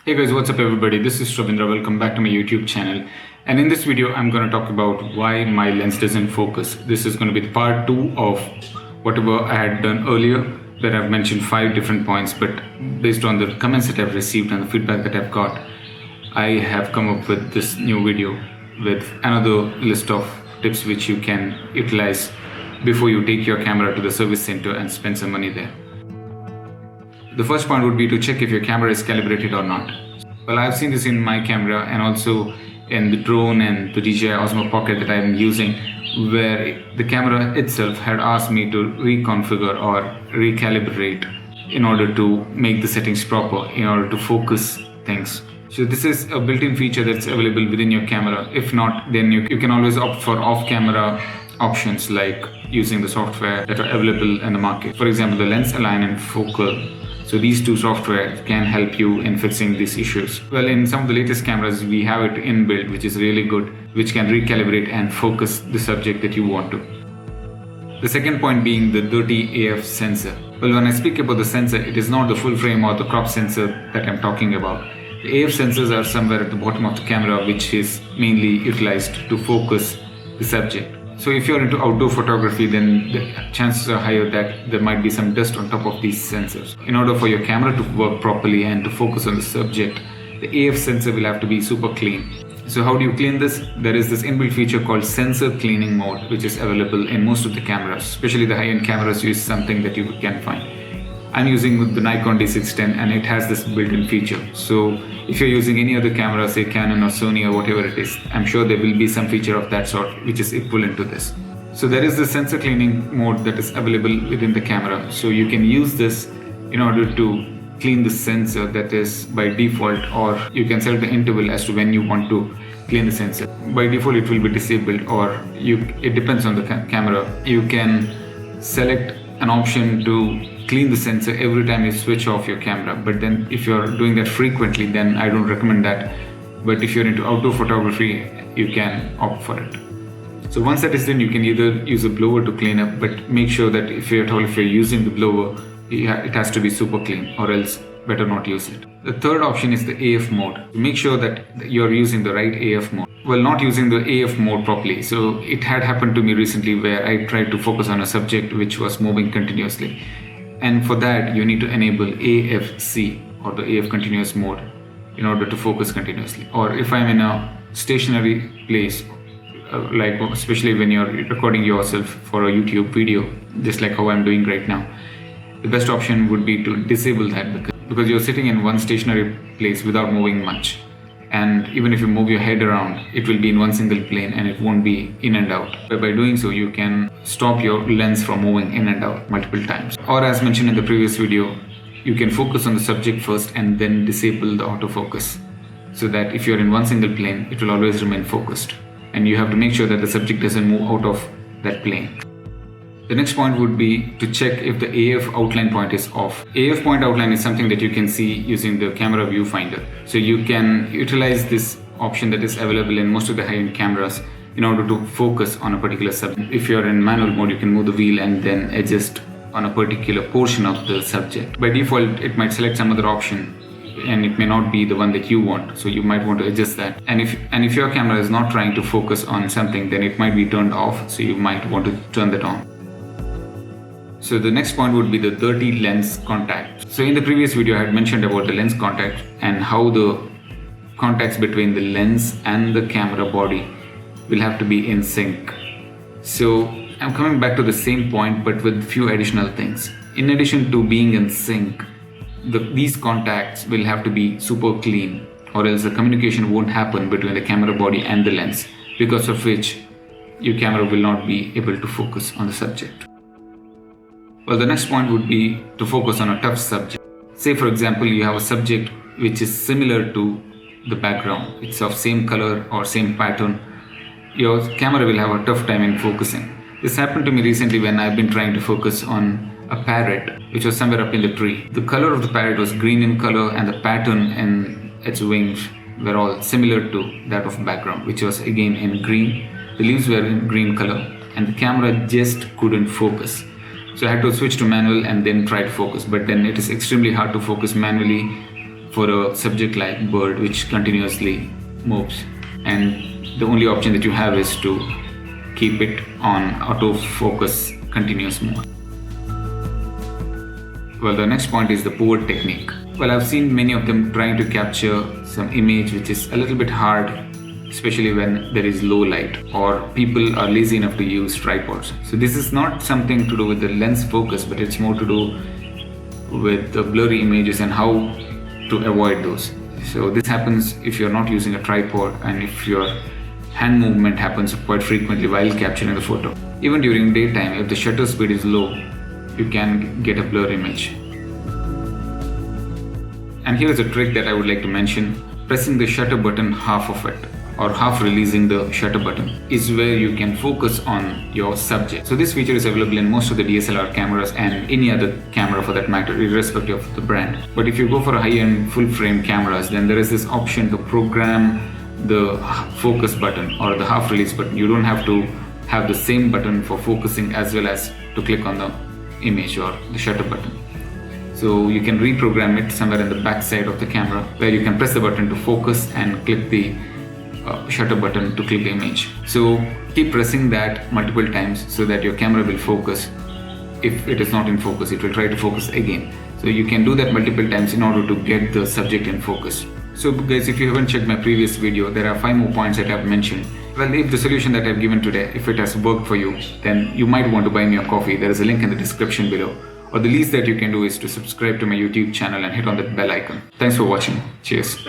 Hey guys, what's up everybody? This is Ravindra. Welcome back to my YouTube channel. And in this video, I'm going to talk about why my lens doesn't focus. This is going to be the part 2 of whatever I had done earlier, where I've mentioned 5 different points. But based on the comments that I've received and the feedback that I've got, I have come up with this new video with another list of tips which you can utilize before you take your camera to the service center and spend some money there. The first point would be to check if your camera is calibrated or not. Well, I've seen this in my camera and also in the drone and the DJI Osmo Pocket that I'm using, where the camera itself had asked me to reconfigure or recalibrate in order to make the settings proper, in order to focus things. So this is a built-in feature that's available within your camera. If not, then you can always opt for off-camera options like using the software that are available in the market. For example, the Lens Align and Focal. So these two software can help you in fixing these issues. Well, in some of the latest cameras, we have it inbuilt, which is really good, which can recalibrate and focus the subject that you want to. The second point being the dirty AF sensor. Well, when I speak about the sensor, it is not the full frame or the crop sensor that I'm talking about. The AF sensors are somewhere at the bottom of the camera, which is mainly utilized to focus the subject. So if you're into outdoor photography, then the chances are higher that there might be some dust on top of these sensors. In order for your camera to work properly and to focus on the subject, the AF sensor will have to be super clean. So how do you clean this? There is this inbuilt feature called sensor cleaning mode, which is available in most of the cameras, especially the high-end cameras use something that you can find. I'm using the Nikon D610 and it has this built-in feature. So if you're using any other camera, say Canon or Sony or whatever it is, I'm sure there will be some feature of that sort which is equivalent to this. So there is the sensor cleaning mode that is available within the camera. So you can use this in order to clean the sensor that is by default, or you can set the interval as to when you want to clean the sensor. By default it will be disabled, or it depends on the camera. You can select an option to clean the sensor every time you switch off your camera, but then if you're doing that frequently, then I don't recommend that. But if you're into outdoor photography, you can opt for it. So once that is done, you can either use a blower to clean up, but make sure that if you're using the blower, it has to be super clean, or else better not use it. The third option is the AF mode. Make sure that you're using the right AF mode. Well, not using the AF mode properly. So it had happened to me recently where I tried to focus on a subject which was moving continuously. And for that, you need to enable AFC, or the AF continuous mode, in order to focus continuously. Or if I'm in a stationary place, like especially when you're recording yourself for a YouTube video, just like how I'm doing right now, the best option would be to disable that, because you're sitting in one stationary place without moving much. And even if you move your head around, it will be in one single plane and it won't be in and out. But by doing so, you can stop your lens from moving in and out multiple times. Or as mentioned in the previous video, you can focus on the subject first and then disable the autofocus, so that if you're in one single plane, it will always remain focused. And you have to make sure that the subject doesn't move out of that plane. The next point would be to check if the AF outline point is off. AF point outline is something that you can see using the camera viewfinder. So you can utilize this option that is available in most of the high-end cameras in order to focus on a particular subject. If you're in manual mode, you can move the wheel and then adjust on a particular portion of the subject. By default, it might select some other option and it may not be the one that you want, so you might want to adjust that. And if your camera is not trying to focus on something, then it might be turned off, so you might want to turn that on. So the next point would be the dirty lens contact. So in the previous video, I had mentioned about the lens contact and how the contacts between the lens and the camera body will have to be in sync. So I'm coming back to the same point, but with few additional things. In addition to being in sync, these contacts will have to be super clean, or else the communication won't happen between the camera body and the lens, because of which your camera will not be able to focus on the subject. Well, the next point would be to focus on a tough subject. Say for example, you have a subject which is similar to the background. It's of same color or same pattern. Your camera will have a tough time in focusing. This happened to me recently when I've been trying to focus on a parrot which was somewhere up in the tree. The color of the parrot was green in color and the pattern in its wings were all similar to that of background, which was again in green. The leaves were in green color and the camera just couldn't focus. So I had to switch to manual and then try to focus, but then it is extremely hard to focus manually for a subject like bird which continuously moves, and the only option that you have is to keep it on autofocus continuous mode. Well, the next point is the poor technique. Well, I've seen many of them trying to capture some image which is a little bit hard, especially when there is low light or people are lazy enough to use tripods. So this is not something to do with the lens focus, but it's more to do with the blurry images and how to avoid those. So this happens if you're not using a tripod and if your hand movement happens quite frequently while capturing the photo. Even during daytime, if the shutter speed is low, you can get a blur image. And here is a trick that I would like to mention. Pressing the shutter button half of it, or half releasing the shutter button, is where you can focus on your subject. So this feature is available in most of the DSLR cameras and any other camera for that matter, irrespective of the brand. But if you go for a high-end full-frame cameras, then there is this option to program the focus button or the half release button. You don't have to have the same button for focusing as well as to click on the image or the shutter button. So you can reprogram it somewhere in the back side of the camera where you can press the button to focus and click the shutter button to click the image. So keep pressing that multiple times so that your camera will focus. If it is not in focus, it will try to focus again. So you can do that multiple times in order to get the subject in focus. So guys, if you haven't checked my previous video, there are 5 more points that I've mentioned. Well, if the solution that I've given today, if it has worked for you, then you might want to buy me a coffee. There is a link in the description below. Or the least that you can do is to subscribe to my YouTube channel and hit on that bell icon. Thanks for watching. Cheers.